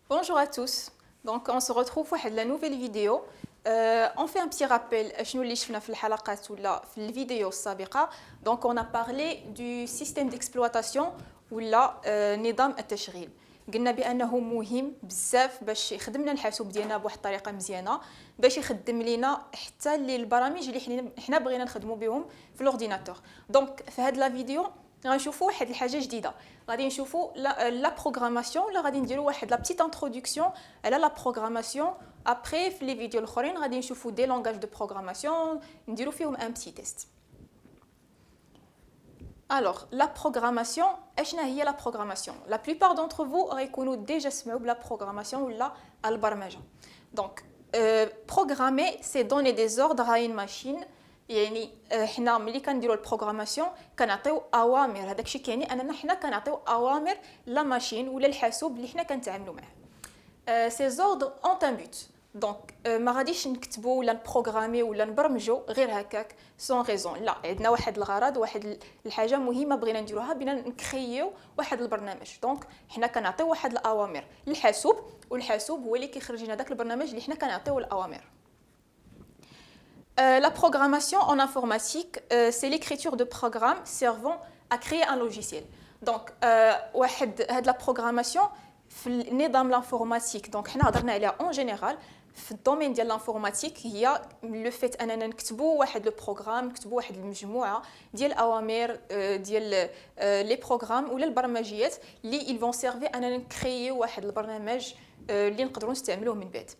Bonjour à tous. Donc on se retrouve pour la nouvelle vidéo. On fait un petit rappel شنو اللي شفنا في الحلقات ولا في الفيديو السابقة. Donc on a parlé du système d'exploitation ولا نظام التشغيل. قلنا بأنه مهم بزاف باش يخدم لنا الحاسوب ديالنا بواحد الطريقة مزيانة باش يخدم لنا حتى البرامج اللي حنا بغينا نخدموا بهم في الاورديناتور. دونك في هذه لا فيديو غنشوفوا واحد الحاجه جديده غادي نشوفوا لا بروغراماسيون ولا غادي نديروا واحد لا بتيت انتروداكسيون على لا بروغراماسيون ابري في لي فيديو الاخرين غادي نشوفوا دي لونغاج دو بروغراماسيون نديروا فيهم ان بتي تيست. Alors, la programmation, اشنا هي la programmation. La plupart d'entre vous غيكونوا déjà سمعوا بلا programmation ولا البرمجه. Donc, programmer c'est donner des ordres à une machine. يعني حنا ملي كنديروا البروغراماسيون كنعطيو اوامر، هذاك الشيء كيعني اننا حنا كنعطيو اوامر لا ماشين ولا الحاسوب اللي حنا كنتعاملوا معاه. سي زوردر اون ان بوت. دونك ما غاديش نكتبوا ولا نبروغرامي ولا نبرمجوا غير هكاك سون ريزون، لا عندنا واحد الغرض، واحد الحاجه مهمه بغينا نديروها، بينا نكرييو واحد البرنامج. دونك حنا كنعطيو واحد الاوامر للحاسوب والحاسوب هو اللي كيخرج لنا داك البرنامج اللي حنا كنعطيو الاوامر. La programmation en informatique, c'est l'écriture de programmes servant à créer un logiciel. Donc, la programmation, dans l'informatique, donc en général, في الدومين ديال الانفورماتيك هي لو فيت اننا نكتبوا واحد لو بروغرام، نكتبوا واحد المجموعه ديال الاوامر ديال لي بروغرام ولا البرمجيات اللي ils vont servir اننا نكرييو واحد البرنامج اللي نقدروا نستعملوه من بعد.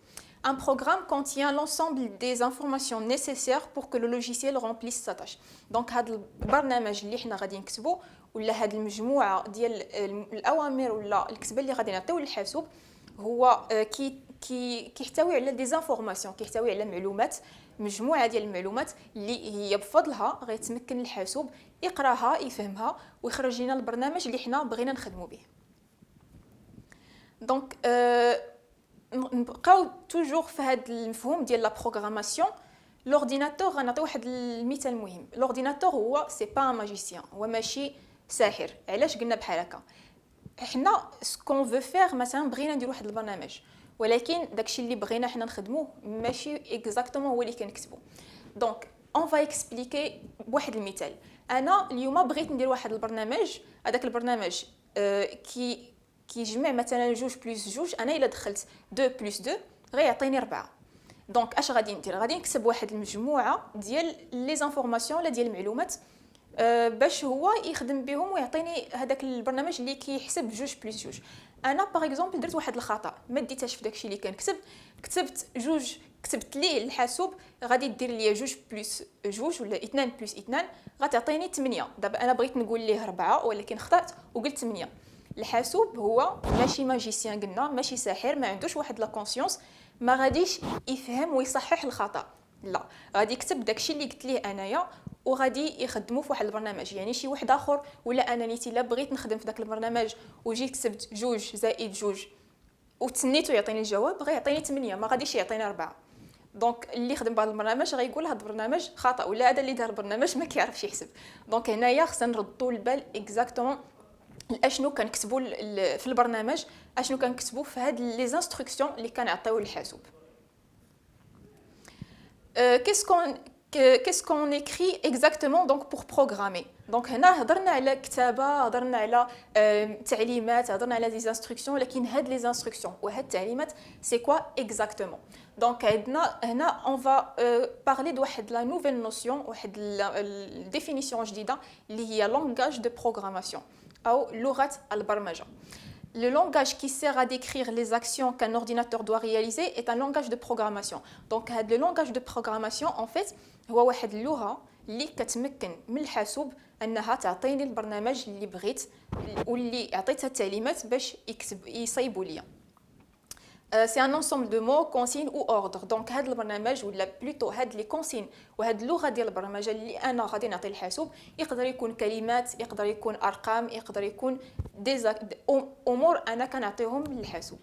Un programme contient l'ensemble des informations nécessaires pour que le logiciel remplisse sa tâche. Donc هذا البرنامج اللي حنا غادي نكتبوا ولا هذه المجموعه ديال الاوامر ولا الكتابه اللي غادي نعطيو للحاسوب هو كيحتوي على دي زانفورماسيون، كيحتوي على معلومات، مجموعه ديال المعلومات اللي هي بفضلها غيتمكن الحاسوب يقراها يفهمها ويخرج لنا البرنامج اللي حنا بغينا نخدموا به. دونك نبقاو توجور في هذا المفهوم ديال لا بروغراماسيون. لورديناتور غنعطي واحد المثال مهم. لورديناتور هو سي با ان ماجيسيان، هو ماشي ساحر. علاش قلنا بحال هكا؟ حنا سكون فو فير مثلا بغينا نديرو واحد البرنامج، ولكن داكشي اللي بغينا حنا نخدموه ماشي اكزاكتومون هو اللي كنكتبو. دونك اون فا اكسبليكي بواحد المثال. انا اليوم بغيت ندير واحد البرنامج، هذاك البرنامج كيجمع مثلا 2 بلس 2. انا الا دخلت 2 بلس 2 غيعطيني 4. دونك اش غادي ندير؟ غادي نكتب واحد المجموعه ديال لي زانفورماسيون ولا ديال المعلومات باش هو يخدم بهم ويعطيني هذاك البرنامج اللي كيحسب 2 بلس 2. انا باغ اكزومبل درت واحد الخطا، ما ديتهاش في داكشي اللي كنكتب، كتبت ليه الحاسوب غادي دير لي 2 بلس 2 ولا 2 بلس 2 غتعطيني 8. دابا انا بغيت نقول ليه 4 ولكن خطأت وقلت 8. الحاسوب هو ماشي ماجيسيان، قلنا ماشي ساحر، ما عندوش واحد لا كونسيونس، ما غاديش يفهم ويصحح الخطا، لا غادي يكتب داكشي اللي قلت ليه انايا وغادي يخدموا في واحد البرنامج. يعني شي واحد اخر ولا انا نيتي لا بغيت نخدم في داك البرنامج وجيت كتبت 2 زائد 2 وتسنيتو يعطيني الجواب غيعطيني 8، ما غاديش يعطيني 4. دونك اللي خدم بهذا البرنامج غيقول هذا البرنامج خطا ولا هذا اللي دار البرنامج ما كيعرفش يحسب. دونك هنايا خصنا نردوا البال اكزاكتومون اشنو كنكتبوا في البرنامج، اشنو كنكتبوا في هاد لي انستركسيون اللي كنعطيو للحاسوب. qu'est-ce qu'on écrit exactement donc pour programmer. donc هنا هضرنا على كتابه، هضرنا على تعليمات، هضرنا على دي انستركسيون، لكن هاد لي انستركسيون وهاد التعليمات سي كوا اكزاكتومون. دونك عندنا هنا اون فا بارلي دو واحد لا نوفيل نوسيون، واحد الديفينيسيون جديده اللي هي لونغاج دو بروغراماسيون او لغه البرمجه. Le langage qui sert à décrire les actions qu'un ordinateur doit réaliser est un langage de programmation. Donc, le langage de programmation, en fait, هو واحد اللغة اللي كتمكن من الحاسوب أنها تعطيني البرنامج اللي بغيت واللي عطيتها التعليمات باش يصايبوا ليا. C'est un ensemble de mots, consignes ou ordres. Donc هذا البرنامج ولا بلوتو هاد لي كونسين وهاد اللغه ديال البرمجه اللي انا غادي نعطي للحاسوب يقدر يكون كلمات، يقدر يكون ارقام، يقدر يكون امور انا كنعطيهم للحاسوب.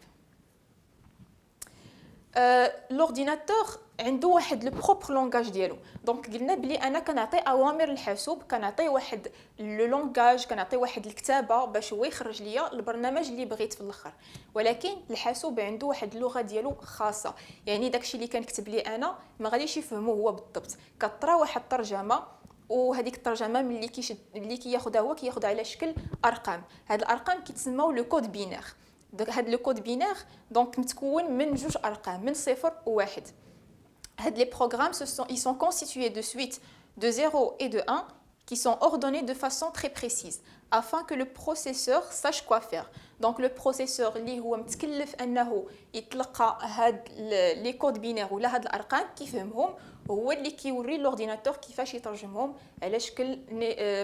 L'ordinateur عنده واحد لو بروبر لونغاج ديالو. دونك قلنا بلي انا كنعطي اوامر للحاسوب، كنعطي واحد لو لونغاج، كنعطي واحد الكتابه باش هو يخرج ليا البرنامج اللي بغيت في الاخر. ولكن الحاسوب عنده واحد اللغه ديالو خاصه، يعني داكشي اللي كنكتب ليه انا ما غاديش يفهمو هو بالضبط، كطرا واحد الترجمه، وهذيك الترجمه ملي كياخذها هو كياخذها على شكل ارقام. هاد الارقام كيتسموا لو كود بينير. هاد لو كود بينير دونك متكون من جوج ارقام، من 0 و 1. Les programmes ils sont constitués de suites de 0 et de 1 qui sont ordonnés de façon très précise afin que le processeur sache quoi faire. Donc le processeur اللي هو متكلف انه يتلقى هاد لي كود بينير ولا هاد الارقام كيفهمهم، هو اللي كيوري لورديناتور كيفاش يترجمهم على شكل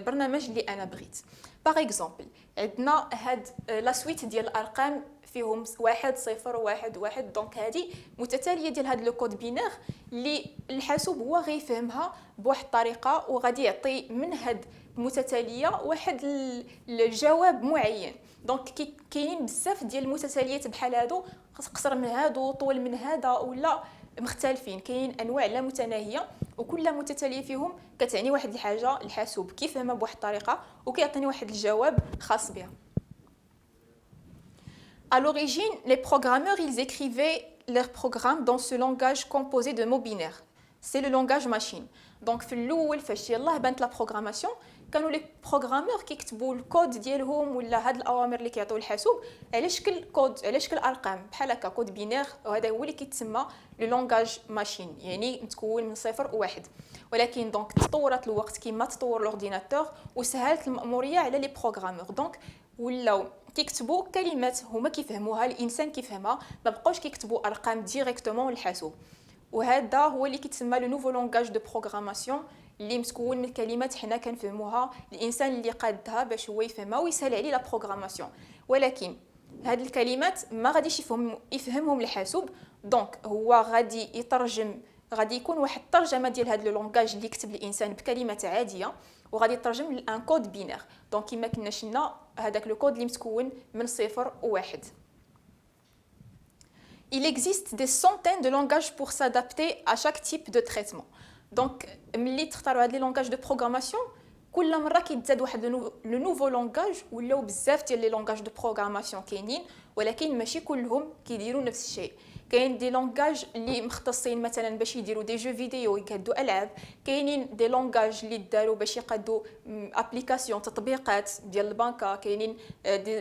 برنامج اللي انا بغيت. باغ اكزومبل عندنا هاد لا سويت ديال الارقام فيهم 1 0 1 1. دونك هذه متتاليه ديال هذا لو كود بينير اللي الحاسوب هو غيفهمها بواحد الطريقه، وغادي يعطي من هاد المتتاليه واحد الجواب معين. دونك كاينين بزاف ديال المتتاليات بحال هادو، قصر من هادو، طول من هذا، ولا مختلفين. كاينين انواع لا متناهيه، وكل متتاليه فيهم كتعني واحد الحاجه الحاسوب كيفهمها بواحد الطريقه وكيعطيني واحد الجواب خاص بها. À l'origine, les programmeurs, ils écrivaient leurs programmes dans ce langage composé de mots binaires. C'est le langage machine. Donc, في الأول فاش يلاه بانت لا بروغراماسيون كانوا لي بروغرامور كيكتبوا الكود ديالهم ولا هاد الاوامر اللي كيعطيو الحاسوب على شكل كود، على شكل ارقام بحال هكا كود بينير، وهذا هو اللي كيتسمى لو لونغاج ماشين، يعني متكون من 0 و 1. ولكن دونك تطورت الوقت كيما تطور الاورديناتور وسهلت المأموريه على لي بروغرامور. دونك ولاو كيكتبوا كلمات هما كيفهموها، الانسان كيفهمها، ما بقاوش كيكتبوا ارقام ديريكتومون للحاسوب. وهذا هو اللي كيتسمى لو نوفو لونغاج دو بروغراماسيون اللي متكون من كلمات حنا كنفهموها، الانسان اللي قادها باش هو يفهمها ويسهل عليه لا بروغراماسيون. ولكن هاد الكلمات ما غاديش يفهمهم الحاسوب. دونك هو غادي يترجم، غادي يكون واحد الترجمه ديال هاد لو لونغاج اللي كتب الانسان بكلمات عاديه، وغادي يترجم لان كود بينير. دونك كما كنا شفنا هذاك لو كود اللي متكون من 0 و 1. Il existe des centaines de langages pour s'adapter à chaque type de traitement. Donc ملي تختاروا هاد لي لونغاج دو بروغراماسيون كل مره كيتزاد واحد لو نوفو لونغاج، ولاو بزاف ديال لي لونغاج دو بروغراماسيون كاينين، ولكن ماشي كلهم كيديروا نفس الشيء. كاين دي لونغاج اللي مختصين مثلا باش يديروا دي جو فيديو يقادوا العاب، كاينين دي لونغاج اللي داروا باش يقادوا ابليكاسيون تطبيقات ديال البنكه، كاينين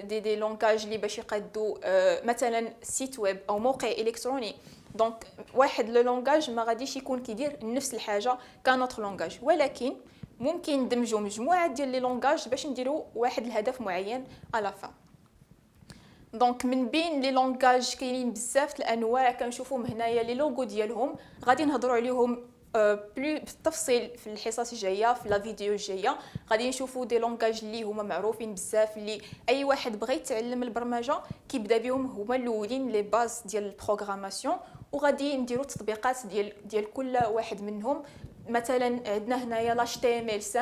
دي لونغاج اللي باش يقادوا مثلا سيت ويب او موقع الكتروني. دونك واحد لو لونغاج ما غاديش يكون كيدير نفس الحاجه كانوتر لونغاج، ولكن ممكن ندمجوا مجموعه ديال لي لونغاج باش نديروا واحد الهدف معين على فا. دونك من بين لي لونغاج كاينين بزاف الانواع كنشوفوهم هنايا لي لوغو ديالهم، غادي نهضروا عليهم بلو بالتفصيل في الحصص الجايه، في لا فيديو الجايه غادي نشوفوا دي لونغاج اللي هما معروفين بزاف، اللي اي واحد بغى يتعلم البرمجه كيبدا بهم، هما الاولين لي باز ديال البروغراماسيون، وغادي نديروا تطبيقات ديال كل واحد منهم. مثلا عندنا هنايا لا HTML5،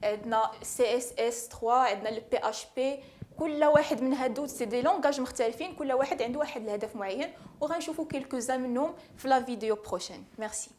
عندنا CSS3، عندنا البي اش بي. كل واحد من هادو سي دي لونغاج مختلفين، كل واحد عنده واحد الهدف معين، وغنشوفوا كيلكو منهم في لا فيديو بروشين. ميرسي.